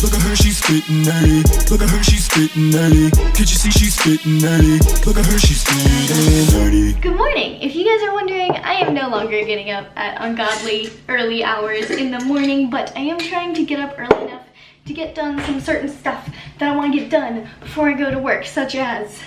Look at her, she's spittin' nerdy. Look at her, she's spittin' nerdy. Can't you see she's spittin' nerdy? Look at her, she's spittin' nerdy. Good morning. If you guys are wondering, I am no longer getting up at ungodly early hours in the morning, but I am trying to get up early enough to get done some certain stuff that I want to get done before I go to work, such as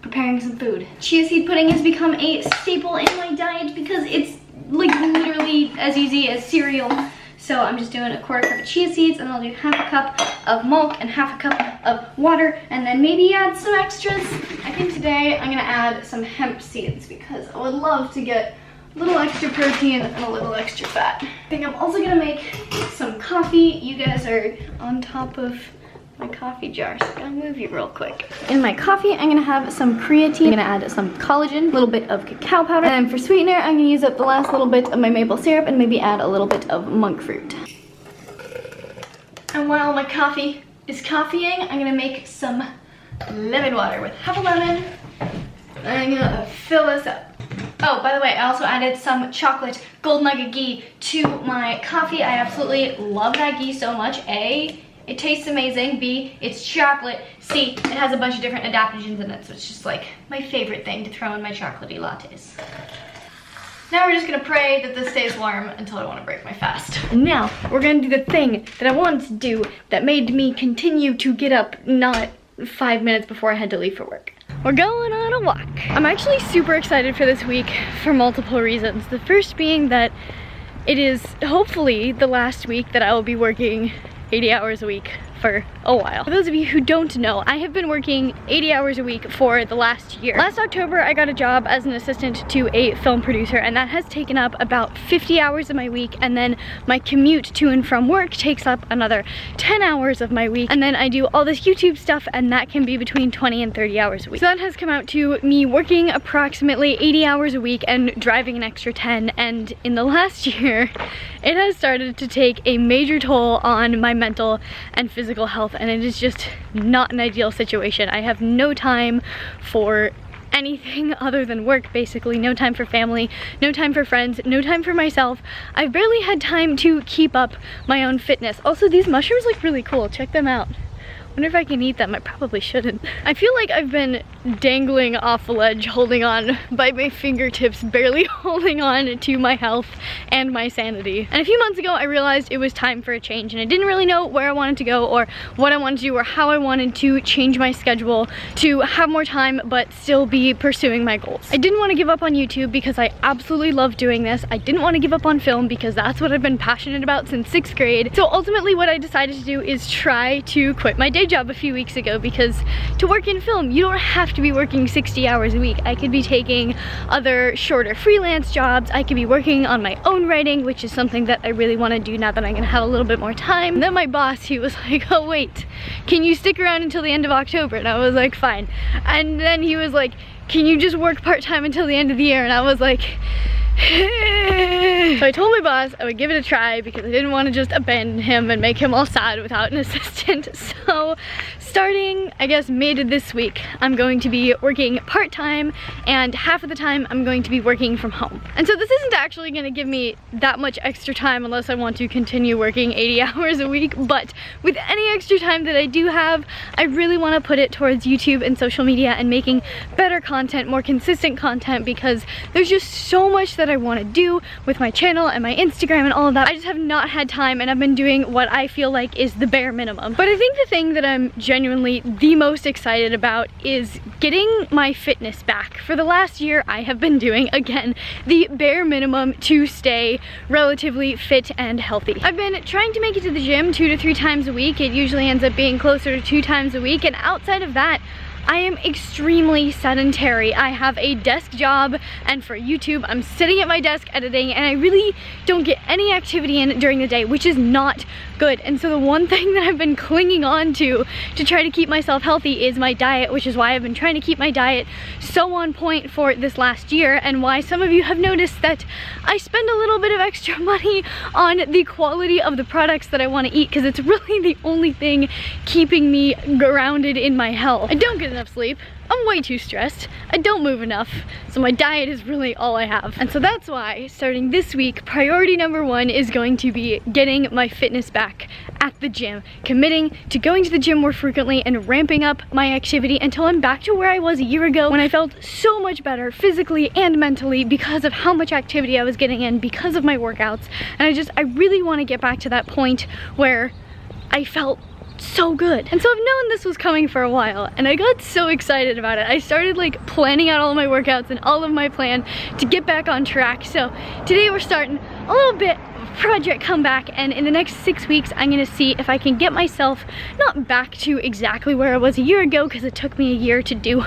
preparing some food. Chia seed pudding has become a staple in my diet because it's like literally as easy as cereal. So I'm just doing a 1/4 cup of chia seeds, and I'll do 1/2 cup of milk and 1/2 cup of water, and then maybe add some extras. I think today I'm gonna add some hemp seeds because I would love to get a little extra protein and a little extra fat. I think I'm also gonna make some coffee. You guys are on top of my coffee jar, so I'm gonna move you real quick. In my coffee, I'm gonna have some creatine. I'm gonna add some collagen, a little bit of cacao powder, and then for sweetener, I'm gonna use up the last little bit of my maple syrup and maybe add a little bit of monk fruit. And while my coffee is coffeeing, I'm gonna make some lemon water with 1/2 lemon. I'm gonna fill this up. Oh, by the way, I also added some chocolate gold nugget ghee to my coffee. I absolutely love that ghee so much. A, it tastes amazing. B, it's chocolate. C, it has a bunch of different adaptogens in it, so it's just like my favorite thing to throw in my chocolatey lattes. Now we're just gonna pray that this stays warm until I want to break my fast. Now, we're gonna do the thing that I wanted to do that made me continue to get up not 5 minutes before I had to leave for work. We're going on a walk. I'm actually super excited for this week for multiple reasons. The first being that it is hopefully the last week that I will be working 80 hours a week for a while. For those of you who don't know, I have been working 80 hours a week for the last year. Last October, I got a job as an assistant to a film producer, and that has taken up about 50 hours of my week, and then my commute to and from work takes up another 10 hours of my week, and then I do all this YouTube stuff, and that can be between 20 and 30 hours a week. So that has come out to me working approximately 80 hours a week and driving an extra 10, and in the last year, it has started to take a major toll on my mental and physical health, and it is just not an ideal situation. I have no time for anything other than work, basically. No time for family, no time for friends, no time for myself. I've barely had time to keep up my own fitness. Also, these mushrooms look really cool. Check them out. Wonder if I can eat them. I probably shouldn't. I feel like I've been dangling off a ledge, holding on by my fingertips, barely holding on to my health and my sanity. And a few months ago, I realized it was time for a change, and I didn't really know where I wanted to go or what I wanted to do or how I wanted to change my schedule to have more time but still be pursuing my goals. I didn't want to give up on YouTube because I absolutely love doing this. I didn't want to give up on film because that's what I've been passionate about since 6th grade. So ultimately what I decided to do is try to quit my day job a few weeks ago, because to work in film, you don't have to be working 60 hours a week. I could be taking other shorter freelance jobs. I could be working on my own writing, which is something that I really want to do now that I'm gonna have a little bit more time. And then my boss, he was like, oh wait, can you stick around until the end of October? And I was like, fine. And then he was like, can you just work part-time until the end of the year? And I was like, so I told my boss I would give it a try because I didn't want to just abandon him and make him all sad without an assistant. So starting, I guess, mid this week, I'm going to be working part-time, and half of the time I'm going to be working from home. And so this isn't actually going to give me that much extra time unless I want to continue working 80 hours a week, but with any extra time that I do have, I really want to put it towards YouTube and social media and making better content, more consistent content, because there's just so much that I want to do with my channel and my Instagram and all of that. I just have not had time, and I've been doing what I feel like is the bare minimum. But I think the thing that I'm genuinely the most excited about is getting my fitness back. For the last year, I have been doing, again, the bare minimum to stay relatively fit and healthy. I've been trying to make it to the gym 2 to 3 times a week. It usually ends up being closer to 2 times a week, and outside of that, I am extremely sedentary. I have a desk job, and for YouTube, I'm sitting at my desk editing, and I really don't get any activity in during the day, which is not good. And so the one thing that I've been clinging on to try to keep myself healthy is my diet, which is why I've been trying to keep my diet so on point for this last year, and why some of you have noticed that I spend a little bit of extra money on the quality of the products that I want to eat, because it's really the only thing keeping me grounded in my health. I don't get enough sleep. I'm way too stressed. I don't move enough. So my diet is really all I have. And so that's why, starting this week, priority number 1 is going to be getting my fitness back back at the gym, committing to going to the gym more frequently and ramping up my activity until I'm back to where I was a year ago, when I felt so much better physically and mentally because of how much activity I was getting in because of my workouts. And I really want to get back to that point where I felt so good. And so I've known this was coming for a while, and I got so excited about it. I started like planning out all of my workouts and all of my plan to get back on track. So today we're starting a little bit project comeback, and in the next 6 weeks I'm gonna see if I can get myself not back to exactly where I was a year ago, because it took me a year to do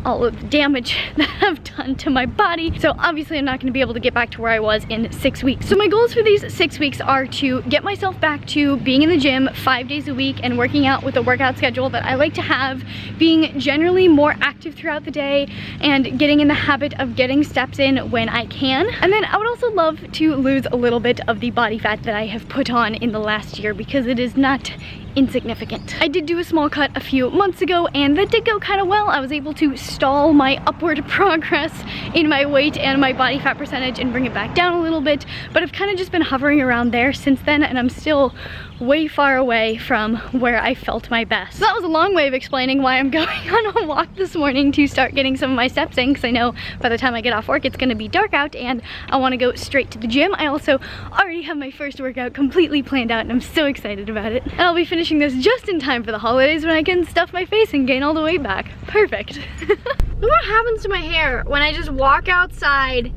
all of the damage that I've done to my body. So obviously I'm not gonna be able to get back to where I was in 6 weeks. So my goals for these 6 weeks are to get myself back to being in the gym 5 days a week and working out with a workout schedule that I like to have, being generally more active throughout the day and getting in the habit of getting steps in when I can. And then I would also love to lose a little bit of the body fat that I have put on in the last year, because it is not insignificant. I did do a small cut a few months ago, and that did go kind of well. I was able to stall my upward progress in my weight and my body fat percentage and bring it back down a little bit, but I've kind of just been hovering around there since then, and I'm still way far away from where I felt my best. So that was a long way of explaining why I'm going on a walk this morning to start getting some of my steps in, because I know by the time I get off work it's going to be dark out and I want to go straight to the gym. I also already have my first workout completely planned out and I'm so excited about it. And I'll be finishing this just in time for the holidays when I can stuff my face and gain all the weight back. Perfect. Look what happens to my hair when I just walk outside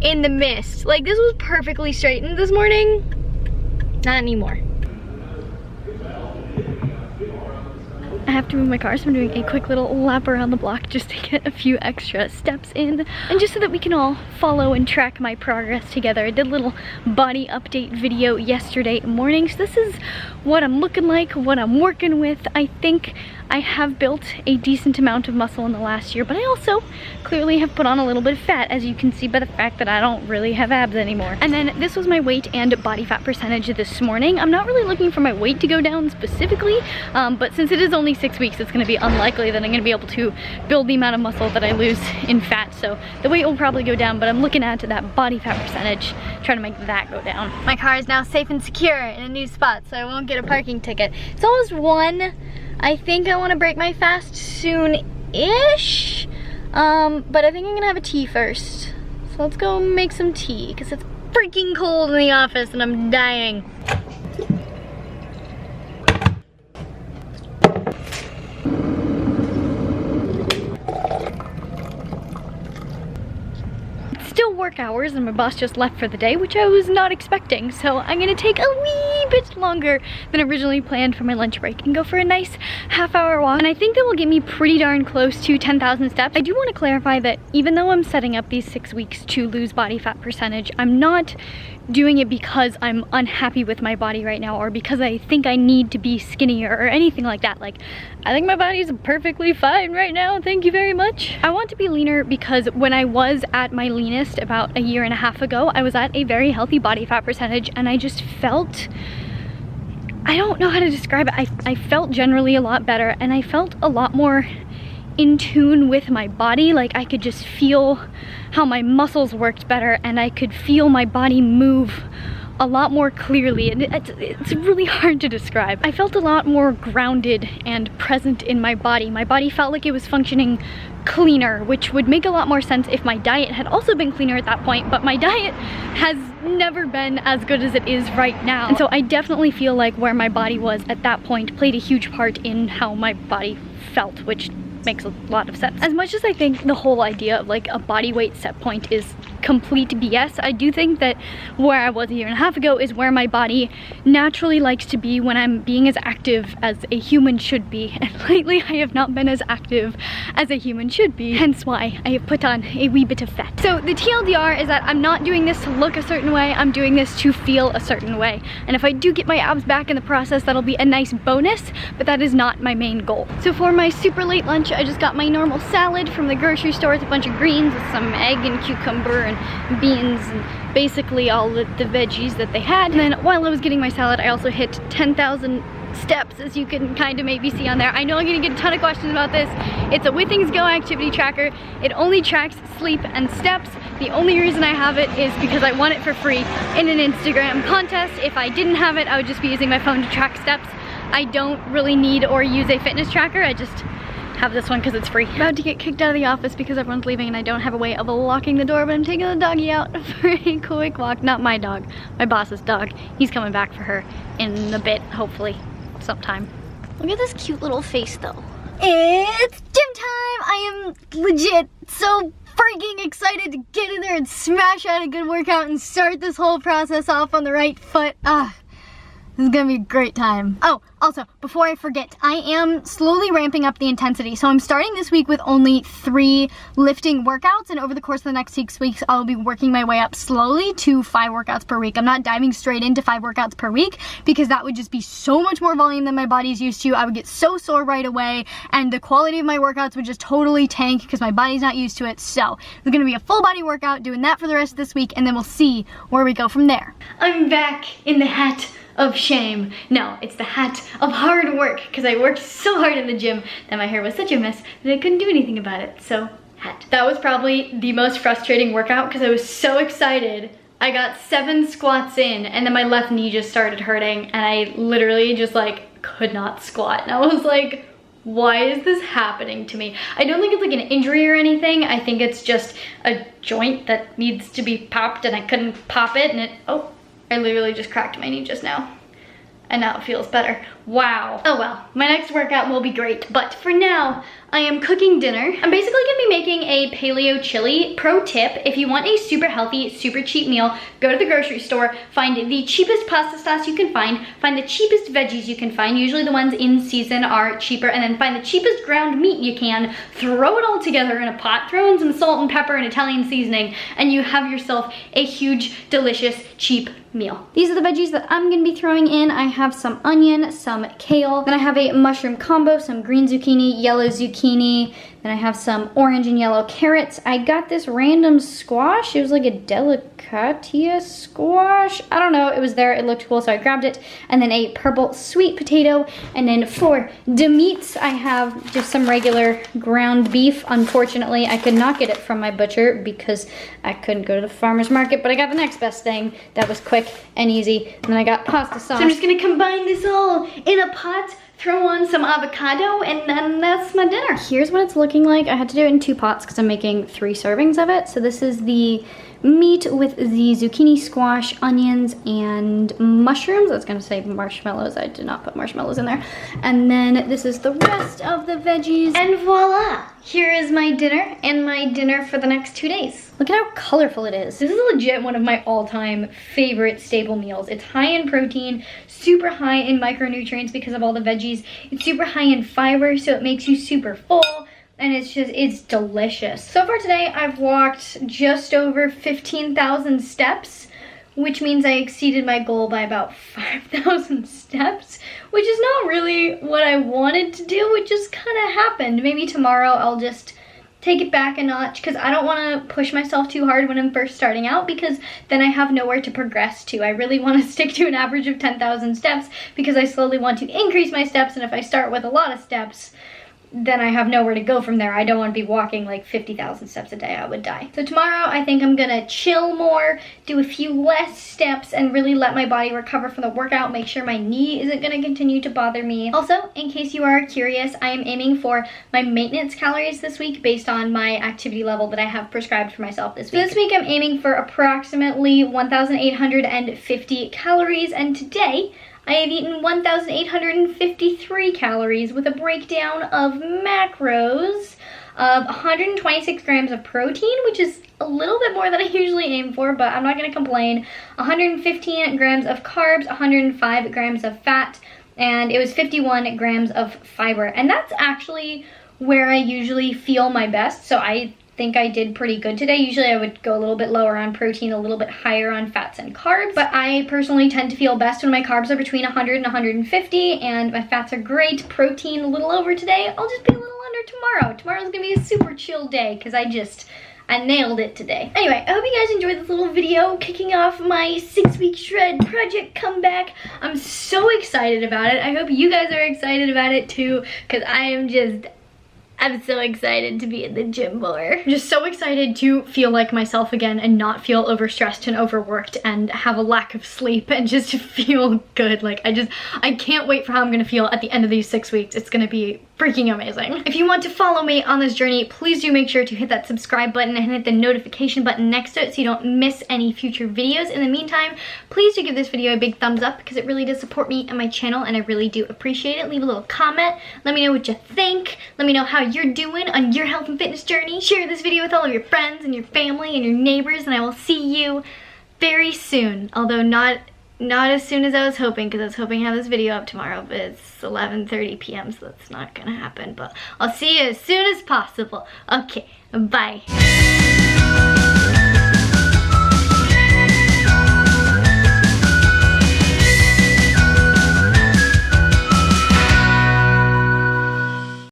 in the mist. Like, this was perfectly straightened this morning. Not anymore. I have to move my car, so I'm doing a quick little lap around the block just to get a few extra steps in, and just so that we can all follow and track my progress together. I did a little body update video yesterday morning, so this is what I'm looking like, what I'm working with. I think I have built a decent amount of muscle in the last year, but I also clearly have put on a little bit of fat, as you can see by the fact that I don't really have abs anymore. And then this was my weight and body fat percentage this morning. I'm not really looking for my weight to go down specifically, but since it is only 6 weeks, it's going to be unlikely that I'm going to be able to build the amount of muscle that I lose in fat. So the weight will probably go down, but I'm looking at that body fat percentage, trying to make that go down. My car is now safe and secure in a new spot, so I won't get a parking ticket. It's almost 1. I think I want to break my fast soon-ish, but I think I'm gonna have a tea first. So let's go make some tea, because it's freaking cold in the office and I'm dying. Still work hours, and my boss just left for the day, which I was not expecting, so I'm gonna take a wee bit longer than originally planned for my lunch break and go for a nice half-hour walk, and I think that will get me pretty darn close to 10,000 steps. I do want to clarify that even though I'm setting up these 6 weeks to lose body fat percentage, I'm not doing it because I'm unhappy with my body right now, or because I think I need to be skinnier or anything like that. Like, I think my body's perfectly fine right now, thank you very much. I want to be leaner because when I was at my leanest about a year and a half ago, I was at a very healthy body fat percentage, and I just felt, I don't know how to describe it, I felt generally a lot better, and I felt a lot more in tune with my body. Like, I could just feel how my muscles worked better, and I could feel my body move a lot more clearly, and it's really hard to describe. I felt a lot more grounded and present in my body. My body felt like it was functioning cleaner, which would make a lot more sense if my diet had also been cleaner at that point, but my diet has never been as good as it is right now. And so I definitely feel like where my body was at that point played a huge part in how my body felt, which makes a lot of sense. As much as I think the whole idea of like a body weight set point is complete BS, I do think that where I was a year and a half ago is where my body naturally likes to be when I'm being as active as a human should be, and lately I have not been as active as a human should be, hence why I have put on a wee bit of fat. So the TLDR is that I'm not doing this to look a certain way, I'm doing this to feel a certain way, and if I do get my abs back in the process, that'll be a nice bonus, but that is not my main goal. So for my super late lunch, I just got my normal salad from the grocery store with a bunch of greens with some egg and cucumber and beans and basically all the veggies that they had. And then while I was getting my salad, I also hit 10,000 steps, as you can kind of maybe see on there. I know I'm gonna get a ton of questions about this. It's a With Things Go activity tracker. It only tracks sleep and steps. The only reason I have it is because I won it for free in an Instagram contest. If I didn't have it, I would just be using my phone to track steps. I don't really need or use a fitness tracker. I just have this one because it's free. I'm about to get kicked out of the office because everyone's leaving and I don't have a way of locking the door, but I'm taking the doggy out for a quick walk. Not my dog, my boss's dog. He's coming back for her in a bit, hopefully, sometime. Look at this cute little face though. It's gym time! I am legit so freaking excited to get in there and smash out a good workout and start this whole process off on the right foot. This is gonna be a great time. Oh, also, before I forget, I am slowly ramping up the intensity. So I'm starting this week with only 3 lifting workouts, and over the course of the next 6 weeks, I'll be working my way up slowly to 5 workouts per week. I'm not diving straight into 5 workouts per week because that would just be so much more volume than my body's used to. I would get so sore right away, and the quality of my workouts would just totally tank because my body's not used to it. So it's gonna be a full body workout, doing that for the rest of this week, and then we'll see where we go from there. I'm back in the hat of shame. No, it's the hat of hard work, because I worked so hard in the gym that my hair was such a mess that I couldn't do anything about it, so hat. That was probably the most frustrating workout because I was so excited. I got 7 squats in and then my left knee just started hurting and I literally just like could not squat. And I was like, why is this happening to me? I don't think it's like an injury or anything. I think it's just a joint that needs to be popped and I couldn't pop it and I literally just cracked my knee just now. And now it feels better. Wow. Oh well, my next workout will be great. But for now, I am cooking dinner. I'm basically gonna be making a paleo chili. Pro tip, if you want a super healthy, super cheap meal, go to the grocery store, find the cheapest pasta sauce you can find the cheapest veggies you can find, usually the ones in season are cheaper, and then find the cheapest ground meat you can, throw it all together in a pot, throw in some salt and pepper and Italian seasoning, and you have yourself a huge, delicious, cheap meal. These are the veggies that I'm gonna be throwing in. I have some onion, some kale, then I have a mushroom combo, some green zucchini, yellow zucchini, then I have some orange and yellow carrots. I got this random squash. It was like a delicatessa squash. I don't know, it was there, it looked cool, so I grabbed it. And then a purple sweet potato. And then for the meats, I have just some regular ground beef. Unfortunately, I could not get it from my butcher because I couldn't go to the farmer's market, but I got the next best thing that was quick and easy. And then I got pasta sauce. So I'm just gonna combine this all in a pot, throw on some avocado, and then that's my dinner. Here's what it's looking like. I had to do it in 2 pots because I'm making 3 servings of it. So this is the meat with the zucchini, squash, onions, and mushrooms. I was gonna say marshmallows. I did not put marshmallows in there. And then this is the rest of the veggies. And voila! Here is my dinner and my dinner for the next 2 days. Look at how colorful it is. This is legit one of my all-time favorite staple meals. It's high in protein, super high in micronutrients because of all the veggies. It's super high in fiber, so it makes you super full. And it's delicious. So far today, I've walked just over 15,000 steps, which means I exceeded my goal by about 5,000 steps, which is not really what I wanted to do. It just kind of happened. Maybe tomorrow I'll just take it back a notch because I don't want to push myself too hard when I'm first starting out because then I have nowhere to progress to. I really want to stick to an average of 10,000 steps because I slowly want to increase my steps, and if I start with a lot of steps, then I have nowhere to go from there. I don't want to be walking like 50,000 steps a day. I would die. So tomorrow I think I'm gonna chill more, do a few less steps, and really let my body recover from the workout, make sure my knee isn't gonna continue to bother me. Also, in case you are curious, I am aiming for my maintenance calories this week based on my activity level that I have prescribed for myself this week. So this week I'm aiming for approximately 1,850 calories, and today I have eaten 1,853 calories with a breakdown of macros of 126 grams of protein, which is a little bit more than I usually aim for, but I'm not gonna complain. 115 grams of carbs, 105 grams of fat, and it was 51 grams of fiber. And that's actually where I usually feel my best, so I think I did pretty good today. Usually I would go a little bit lower on protein, a little bit higher on fats and carbs, but I personally tend to feel best when my carbs are between 100 and 150 and my fats are great. Protein a little over today. I'll just be a little under tomorrow. Tomorrow's gonna be a super chill day because I nailed it today. Anyway, I hope you guys enjoyed this little video kicking off my 6-week shred project comeback. I'm so excited about it. I hope you guys are excited about it too, because I'm so excited to be in the gym more. I'm just so excited to feel like myself again and not feel overstressed and overworked and have a lack of sleep and just feel good. Like I can't wait for how I'm gonna feel at the end of these 6 weeks. It's gonna be freaking amazing. If you want to follow me on this journey, please do make sure to hit that subscribe button and hit the notification button next to it so you don't miss any future videos. In the meantime, please do give this video a big thumbs up because it really does support me and my channel and I really do appreciate it. Leave a little comment. Let me know what you think. Let me know how you're doing on your health and fitness journey. Share this video with all of your friends and your family and your neighbors, and I will see you very soon. Although not as soon as I was hoping, because I was hoping to have this video up tomorrow, but it's 11:30 p.m. so that's not gonna happen. But I'll see you as soon as possible. Okay, bye.